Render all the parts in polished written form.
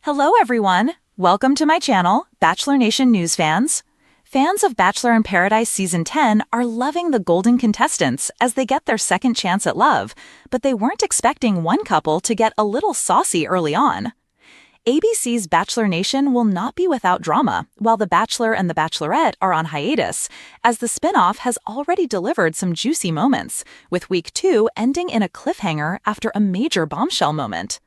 Hello everyone! Welcome to my channel, Bachelor Nation News fans. Fans of Bachelor in Paradise Season 10 are loving the golden contestants as they get their second chance at love, but they weren't expecting one couple to get a little saucy early on. ABC's Bachelor Nation will not be without drama, while The Bachelor and The Bachelorette are on hiatus, as the spinoff has already delivered some juicy moments, with Week 2 ending in a cliffhanger after a major bombshell moment.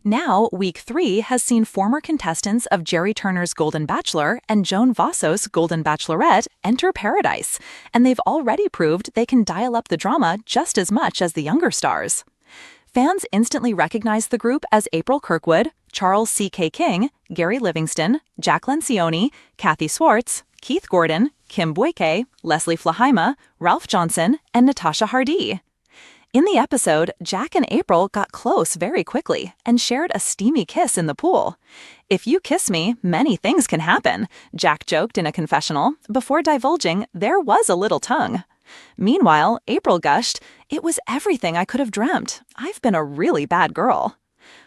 Now, Week 3 has seen former contestants of Jerry Turner's Golden Bachelor and Joan Vasso's Golden Bachelorette enter Paradise, and they've already proved they can dial up the drama just as much as the younger stars. Fans instantly recognized the group as April Kirkwood, Charles C.K. King, Gary Livingston, Jacqueline Lencioni, Kathy Swartz, Keith Gordon, Kim Boyke, Leslie Flahaima, Ralph Johnson, and Natasha Hardy. In the episode, Jack and April got close very quickly and shared a steamy kiss in the pool. "If you kiss me, many things can happen," Jack joked in a confessional, before divulging there was a little tongue. Meanwhile, April gushed, "It was everything I could have dreamt. I've been a really bad girl."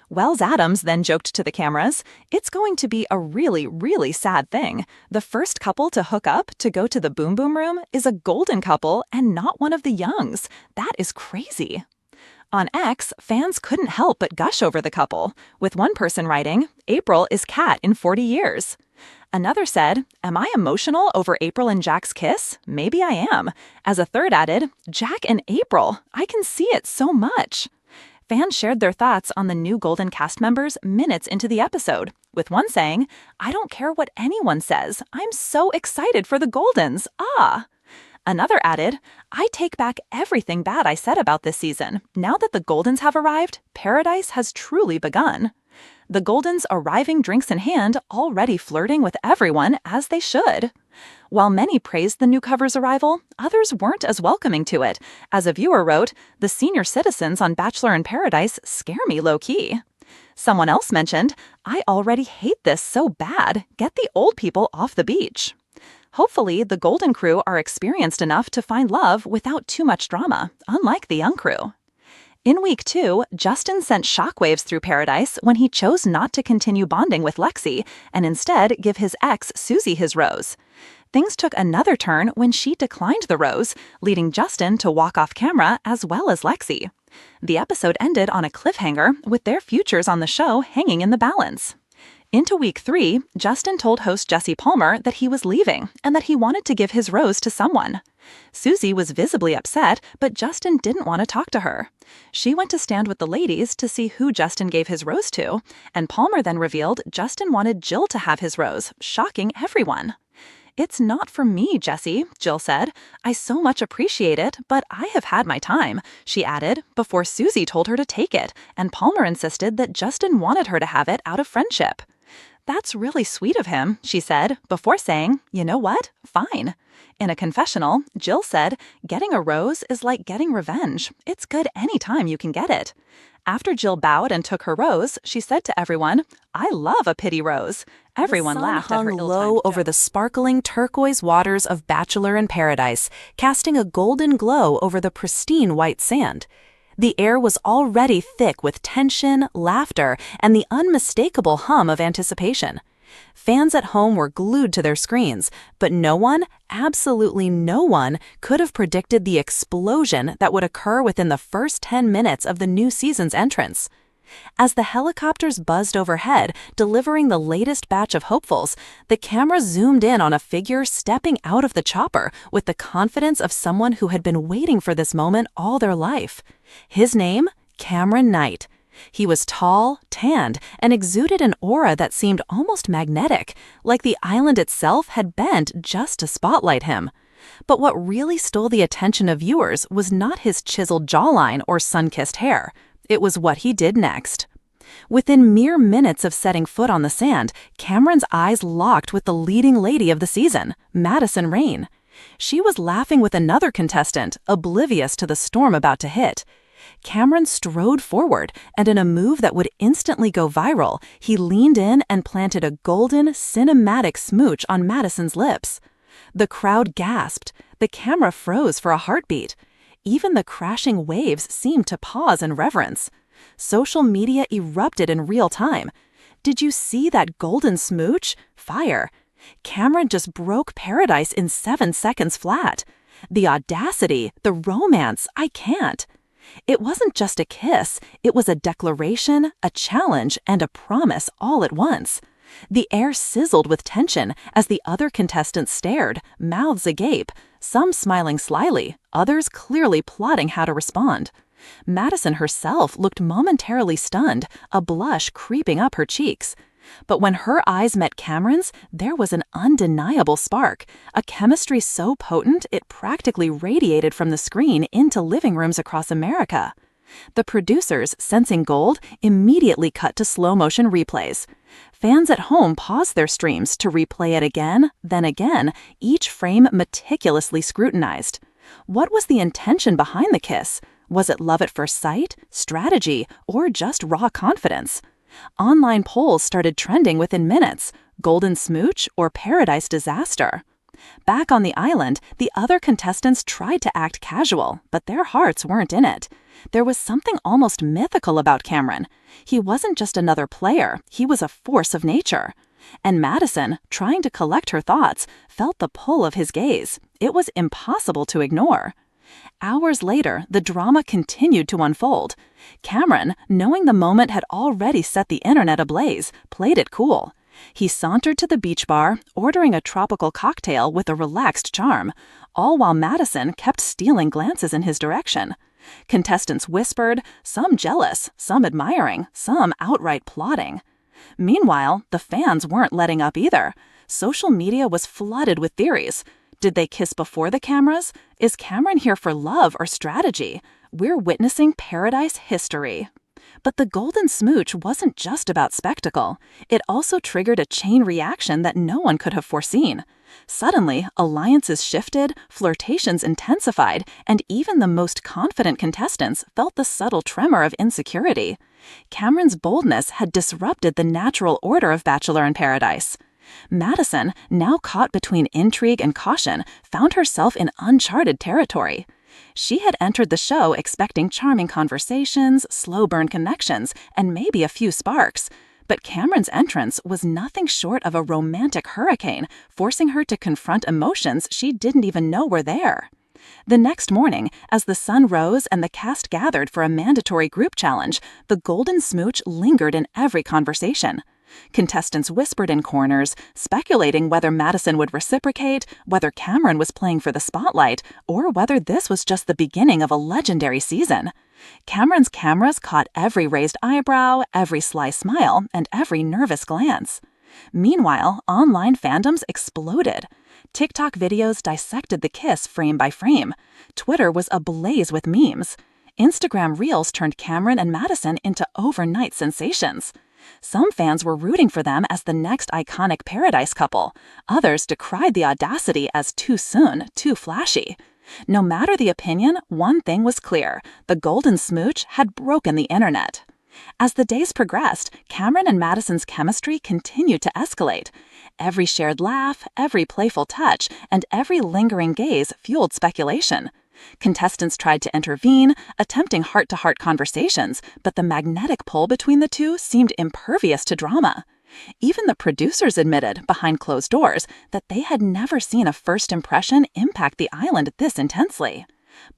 Wells Adams then joked to the cameras, "It's going to be a really, really sad thing. The first couple to hook up to go to the Boom Boom Room is a golden couple and not one of the Youngs. That is crazy." On X, fans couldn't help but gush over the couple, with one person writing, "April is Kat in 40 years." Another said, "Am I emotional over April and Jack's kiss? Maybe I am." As a third added, "Jack and April, I can see it so much." Fans shared their thoughts on the new Golden cast members minutes into the episode, with one saying, "I don't care what anyone says. I'm so excited for the Goldens. Ah!" Another added, "I take back everything bad I said about this season. Now that the Goldens have arrived, Paradise has truly begun." The Goldens arriving drinks in hand, already flirting with everyone as they should. While many praised the new cover's arrival, others weren't as welcoming to it. As a viewer wrote, "The senior citizens on Bachelor in Paradise scare me low-key." Someone else mentioned, "I already hate this so bad. Get the old people off the beach." Hopefully, the Golden crew are experienced enough to find love without too much drama, unlike the young crew. In Week 2, Justin sent shockwaves through Paradise when he chose not to continue bonding with Lexi and instead give his ex Susie his rose. Things took another turn when she declined the rose, leading Justin to walk off camera as well as Lexi. The episode ended on a cliffhanger, with their futures on the show hanging in the balance. Into Week 3, Justin told host Jesse Palmer that he was leaving and that he wanted to give his rose to someone. Susie was visibly upset, but Justin didn't want to talk to her. She went to stand with the ladies to see who Justin gave his rose to, and Palmer then revealed Justin wanted Jill to have his rose, shocking everyone. "It's not for me, Jesse," Jill said. "I so much appreciate it, but I have had my time," she added, before Susie told her to take it, and Palmer insisted that Justin wanted her to have it out of friendship. "That's really sweet of him," she said, before saying, "You know what? Fine." In a confessional, Jill said, "Getting a rose is like getting revenge. It's good anytime you can get it." After Jill bowed and took her rose, she said to everyone, "I love a pity rose." Everyone laughed at her ill-timed low over joke. the sparkling turquoise waters of Bachelor in Paradise, casting a golden glow over the pristine white sand. The air was already thick with tension, laughter, and the unmistakable hum of anticipation. Fans at home were glued to their screens, but no one, absolutely no one, could have predicted the explosion that would occur within the first 10 minutes of the new season's entrance. As the helicopters buzzed overhead, delivering the latest batch of hopefuls, the camera zoomed in on a figure stepping out of the chopper with the confidence of someone who had been waiting for this moment all their life. His name? Cameron Knight. He was tall, tanned, and exuded an aura that seemed almost magnetic, like the island itself had bent just to spotlight him. But what really stole the attention of viewers was not his chiseled jawline or sun-kissed hair. It was what he did next. Within mere minutes of setting foot on the sand, Cameron's eyes locked with the leading lady of the season, Madison Rain. She was laughing with another contestant, oblivious to the storm about to hit. Cameron strode forward, and in a move that would instantly go viral, he leaned in and planted a golden, cinematic smooch on Madison's lips. The crowd gasped. The camera froze for a heartbeat. Even the crashing waves seemed to pause in reverence. Social media erupted in real time. Did you see that golden smooch? Fire. Cameron just broke paradise in 7 seconds flat. The audacity, the romance, I can't. It wasn't just a kiss, it was a declaration, a challenge, and a promise all at once. The air sizzled with tension as the other contestants stared, mouths agape, some smiling slyly, others clearly plotting how to respond. Madison herself looked momentarily stunned, a blush creeping up her cheeks. But when her eyes met Cameron's, there was an undeniable spark, a chemistry so potent it practically radiated from the screen into living rooms across America. The producers, sensing gold, immediately cut to slow-motion replays. Fans at home paused their streams to replay it again, then again, each frame meticulously scrutinized. What was the intention behind the kiss? Was it love at first sight, strategy, or just raw confidence? Online polls started trending within minutes. Golden smooch or paradise disaster? Back on the island, the other contestants tried to act casual, but their hearts weren't in it. There was something almost mythical about Cameron. He wasn't just another player, he was a force of nature. And Madison, trying to collect her thoughts, felt the pull of his gaze. It was impossible to ignore. Hours later, the drama continued to unfold. Cameron, knowing the moment had already set the internet ablaze, played it cool. He sauntered to the beach bar, ordering a tropical cocktail with a relaxed charm, all while Madison kept stealing glances in his direction. Contestants whispered, some jealous, some admiring, some outright plotting. Meanwhile, the fans weren't letting up either. Social media was flooded with theories. Did they kiss before the cameras? Is Cameron here for love or strategy? We're witnessing paradise history. But the golden smooch wasn't just about spectacle. It also triggered a chain reaction that no one could have foreseen. Suddenly, alliances shifted, flirtations intensified, and even the most confident contestants felt the subtle tremor of insecurity. Cameron's boldness had disrupted the natural order of Bachelor in Paradise. Madison, now caught between intrigue and caution, found herself in uncharted territory. She had entered the show expecting charming conversations, slow-burn connections, and maybe a few sparks. But Cameron's entrance was nothing short of a romantic hurricane, forcing her to confront emotions she didn't even know were there. The next morning, as the sun rose and the cast gathered for a mandatory group challenge, the golden smooch lingered in every conversation. Contestants whispered in corners, speculating whether Madison would reciprocate, whether Cameron was playing for the spotlight, or whether this was just the beginning of a legendary season. Cameron's cameras caught every raised eyebrow, every sly smile, and every nervous glance. Meanwhile, online fandoms exploded. TikTok videos dissected the kiss frame by frame. Twitter was ablaze with memes. Instagram Reels turned Cameron and Madison into overnight sensations. Some fans were rooting for them as the next iconic paradise couple. Others decried the audacity as too soon, too flashy. No matter the opinion, one thing was clear: the golden smooch had broken the internet. As the days progressed, Cameron and Madison's chemistry continued to escalate. Every shared laugh, every playful touch, and every lingering gaze fueled speculation. Contestants tried to intervene, attempting heart-to-heart conversations, but the magnetic pull between the two seemed impervious to drama. Even the producers admitted, behind closed doors, that they had never seen a first impression impact the island this intensely.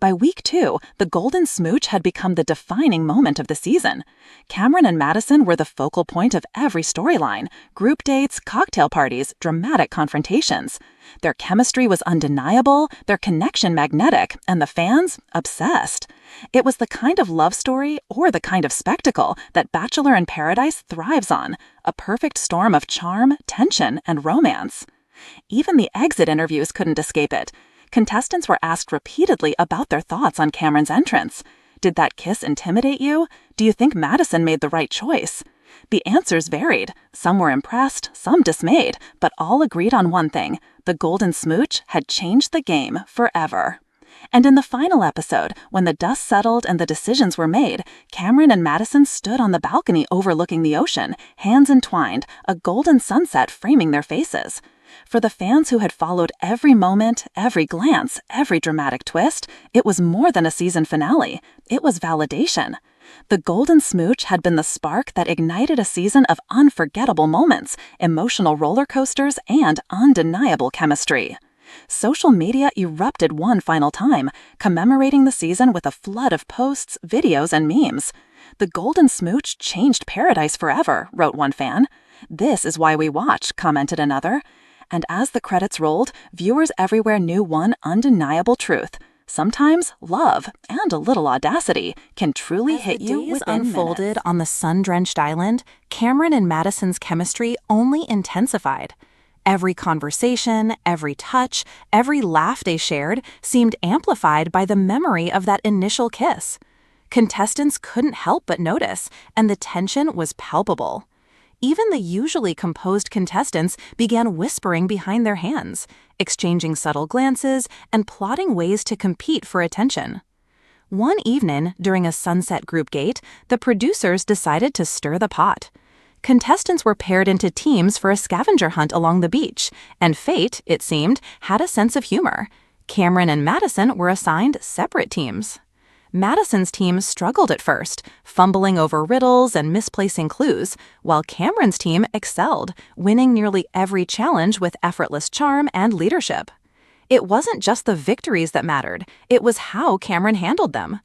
By week 2, the golden smooch had become the defining moment of the season. Cameron and Madison were the focal point of every storyline: group dates, cocktail parties, dramatic confrontations. Their chemistry was undeniable, their connection magnetic, and the fans obsessed. It was the kind of love story, or the kind of spectacle, that Bachelor in Paradise thrives on: a perfect storm of charm, tension, and romance. Even the exit interviews couldn't escape it. Contestants were asked repeatedly about their thoughts on Cameron's entrance. Did that kiss intimidate you? Do you think Madison made the right choice? The answers varied. Some were impressed, some dismayed, but all agreed on one thing: the golden smooch had changed the game forever. And in the final episode, when the dust settled and the decisions were made, Cameron and Madison stood on the balcony overlooking the ocean, hands entwined, a golden sunset framing their faces. For the fans who had followed every moment, every glance, every dramatic twist, it was more than a season finale. It was validation. The Golden Smooch had been the spark that ignited a season of unforgettable moments, emotional roller coasters, and undeniable chemistry. Social media erupted one final time, commemorating the season with a flood of posts, videos, and memes. "The Golden Smooch changed paradise forever," wrote one fan. "This is why we watch," commented another. And as the credits rolled, viewers everywhere knew one undeniable truth. Sometimes love and a little audacity can truly hit you within unfolded minutes. on the sun-drenched island, Cameron and Madison's chemistry only intensified. Every conversation, every touch, every laugh they shared seemed amplified by the memory of that initial kiss. Contestants couldn't help but notice, and the tension was palpable. Even the usually composed contestants began whispering behind their hands, exchanging subtle glances, and plotting ways to compete for attention. One evening, during a sunset group date, the producers decided to stir the pot. Contestants were paired into teams for a scavenger hunt along the beach, and fate, it seemed, had a sense of humor. Cameron and Madison were assigned separate teams. Madison's team struggled at first, fumbling over riddles and misplacing clues, while Cameron's team excelled, winning nearly every challenge with effortless charm and leadership. It wasn't just the victories that mattered, it was how Cameron handled them.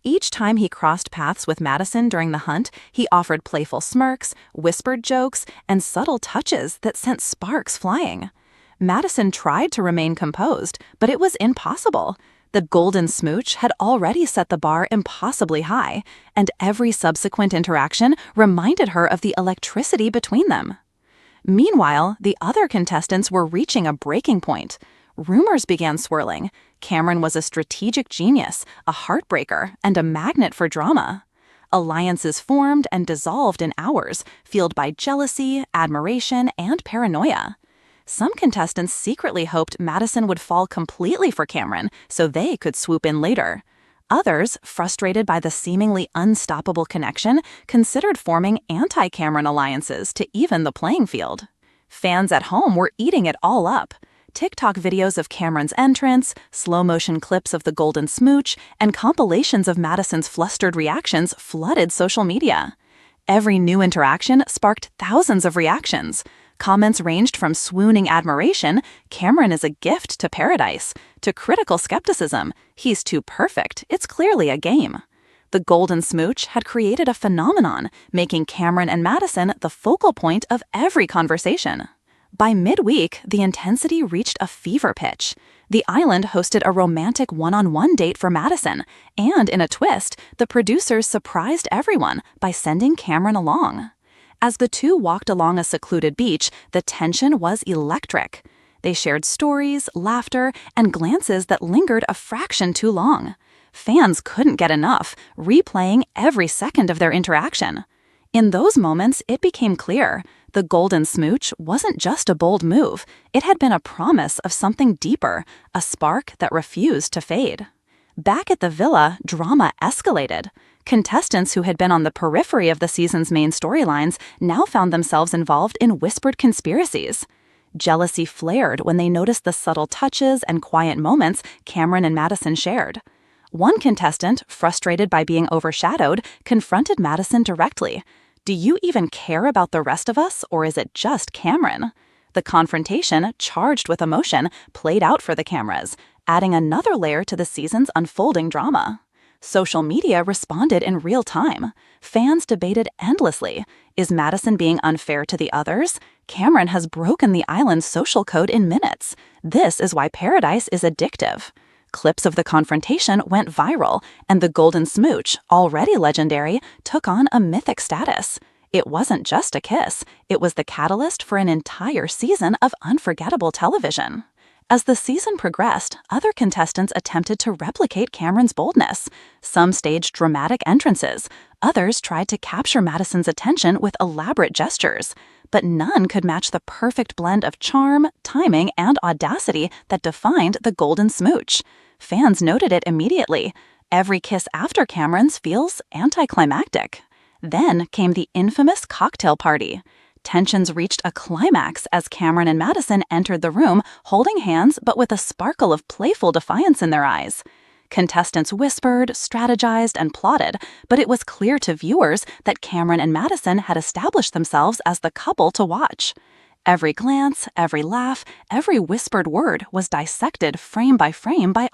Each time he crossed paths with Madison during the hunt, he offered playful smirks, whispered jokes, and subtle touches that sent sparks flying. Madison tried to remain composed, but it was impossible. The Golden Smooch had already set the bar impossibly high, and every subsequent interaction reminded her of the electricity between them. Meanwhile, the other contestants were reaching a breaking point. Rumors began swirling. Cameron was a strategic genius, a heartbreaker, and a magnet for drama. Alliances formed and dissolved in hours, fueled by jealousy, admiration, and paranoia. Some contestants secretly hoped Madison would fall completely for Cameron so they could swoop in later. Others, frustrated by the seemingly unstoppable connection, considered forming anti-Cameron alliances to even the playing field. Fans at home were eating it all up. TikTok videos of Cameron's entrance, slow-motion clips of the Golden Smooch, and compilations of Madison's flustered reactions flooded social media. Every new interaction sparked thousands of reactions. Comments ranged from swooning admiration, "Cameron is a gift to paradise," to critical skepticism, "He's too perfect, it's clearly a game." The Golden Smooch had created a phenomenon, making Cameron and Madison the focal point of every conversation. By midweek, the intensity reached a fever pitch. The island hosted a romantic one-on-one date for Madison, and in a twist, the producers surprised everyone by sending Cameron along. As the two walked along a secluded beach, the tension was electric. They shared stories, laughter, and glances that lingered a fraction too long. Fans couldn't get enough, replaying every second of their interaction. In those moments, it became clear the Golden Smooch wasn't just a bold move. It had been a promise of something deeper, a spark that refused to fade. Back at the villa, drama escalated. Contestants who had been on the periphery of the season's main storylines now found themselves involved in whispered conspiracies. Jealousy flared when they noticed the subtle touches and quiet moments Cameron and Madison shared. One contestant, frustrated by being overshadowed, confronted Madison directly. "Do you even care about the rest of us, or is it just Cameron?" The confrontation, charged with emotion, played out for the cameras, adding another layer to the season's unfolding drama. Social media responded in real time. Fans debated endlessly. Is Madison being unfair to the others? Cameron has broken the island's social code in minutes. This is why paradise is addictive. Clips of the confrontation went viral, and the Golden Smooch, already legendary, took on a mythic status. It wasn't just a kiss, it was the catalyst for an entire season of unforgettable television. As the season progressed, other contestants attempted to replicate Cameron's boldness. Some staged dramatic entrances, others tried to capture Madison's attention with elaborate gestures. But none could match the perfect blend of charm, timing, and audacity that defined the Golden Smooch. Fans noted it immediately. Every kiss after Cameron's feels anticlimactic. Then came the infamous cocktail party. Tensions reached a climax as Cameron and Madison entered the room holding hands but with a sparkle of playful defiance in their eyes. Contestants whispered, strategized, and plotted, but it was clear to viewers that Cameron and Madison had established themselves as the couple to watch. Every glance, every laugh, every whispered word was dissected frame by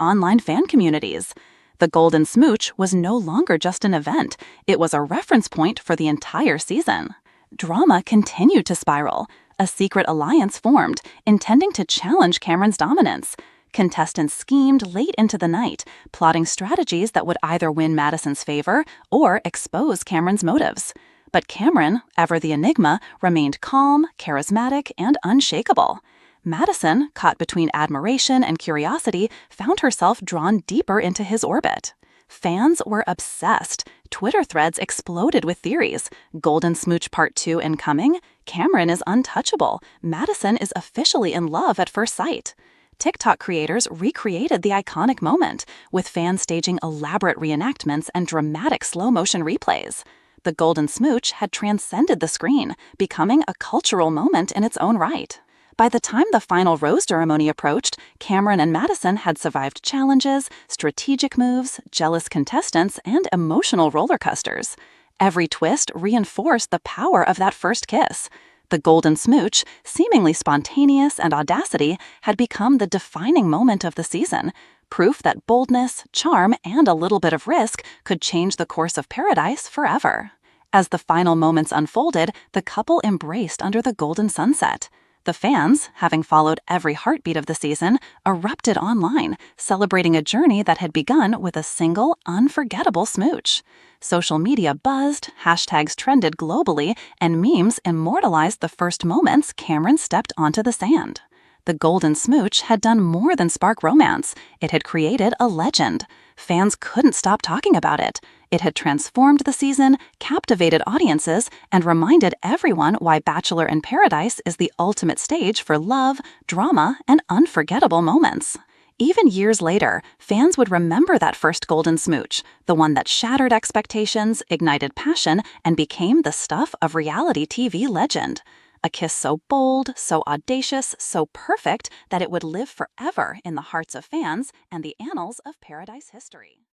online fan communities. The Golden Smooch was no longer just an event, it was a reference point for the entire season. Drama continued to spiral. A secret alliance formed, intending to challenge Cameron's dominance. Contestants schemed late into the night, plotting strategies that would either win Madison's favor or expose Cameron's motives. But Cameron, ever the enigma, remained calm, charismatic, and unshakable. Madison, caught between admiration and curiosity, found herself drawn deeper into his orbit. Fans were obsessed. Twitter threads exploded with theories. Golden Smooch Part 2 incoming? Cameron is untouchable. Madison is officially in love at first sight. TikTok creators recreated the iconic moment, with fans staging elaborate reenactments and dramatic slow-motion replays. The Golden Smooch had transcended the screen, becoming a cultural moment in its own right. By the time the final rose ceremony approached, Cameron and Madison had survived challenges, strategic moves, jealous contestants, and emotional roller coasters. Every twist reinforced the power of that first kiss. The Golden Smooch, seemingly spontaneous and audacity, had become the defining moment of the season, proof that boldness, charm, and a little bit of risk could change the course of Paradise forever. As the final moments unfolded, the couple embraced under the golden sunset. The fans, having followed every heartbeat of the season, erupted online, celebrating a journey that had begun with a single, unforgettable smooch. Social media buzzed, hashtags trended globally, and memes immortalized the first moments Cameron stepped onto the sand. The Golden Smooch had done more than spark romance. It had created a legend. Fans couldn't stop talking about it. It had transformed the season, captivated audiences, and reminded everyone why Bachelor in Paradise is the ultimate stage for love, drama, and unforgettable moments. Even years later, fans would remember that first Golden Smooch, the one that shattered expectations, ignited passion, and became the stuff of reality TV legend. A kiss so bold, so audacious, so perfect that it would live forever in the hearts of fans and the annals of Paradise history.